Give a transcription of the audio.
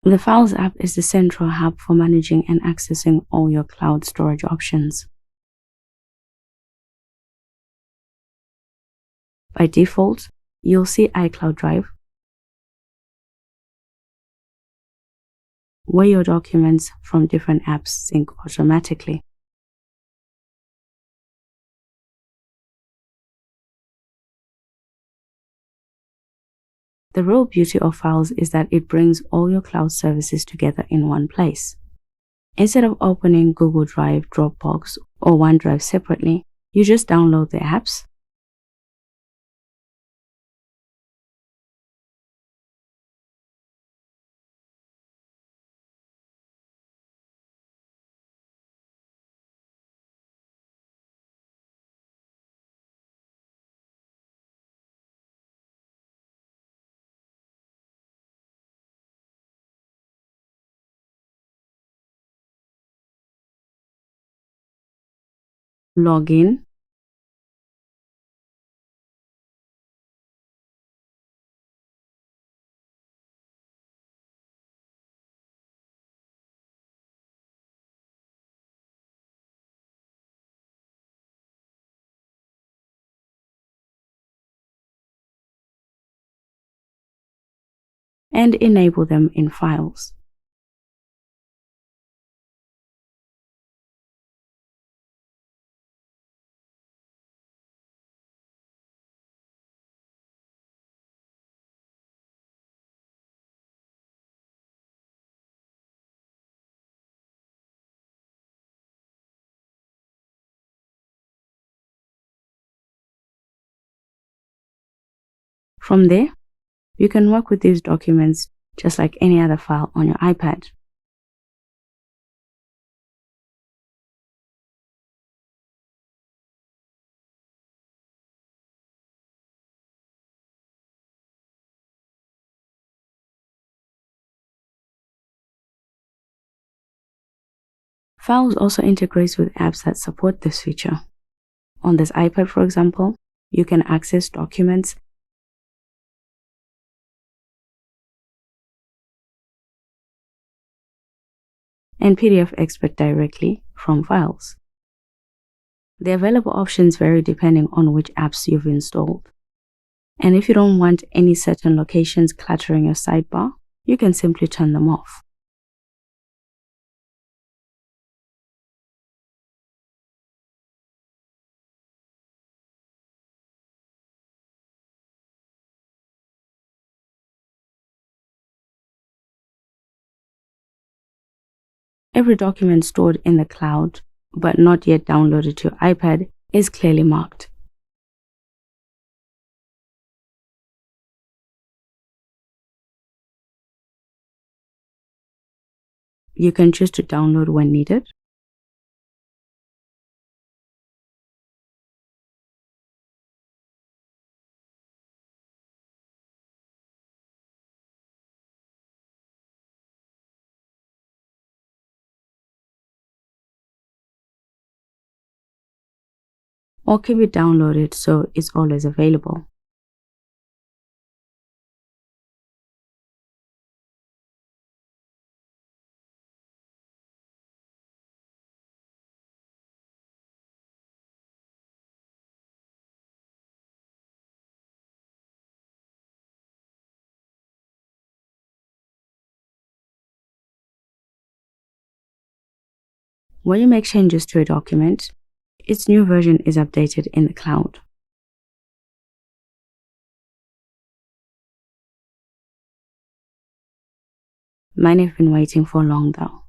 The Files app is the central hub for managing and accessing all your cloud storage options. By default, you'll see iCloud Drive, where your documents from different apps sync automatically. The real beauty of Files is that it brings all your cloud services together in one place. Instead of opening Google Drive, Dropbox, or OneDrive separately, you just download the apps, log in, and enable them in Files. From there, you can work with these documents just like any other file on your iPad. Files also integrates with apps that support this feature. On this iPad, for example, you can access documents and PDF export directly from Files. The available options vary depending on which apps you've installed. And if you don't want any certain locations cluttering your sidebar, you can simply turn them off. Every document stored in the cloud, but not yet downloaded to your iPad, is clearly marked. You can choose to download when needed, or keep it downloaded so it's always available. When you make changes to a document, its new version is updated in the cloud. Mine have been waiting for long though.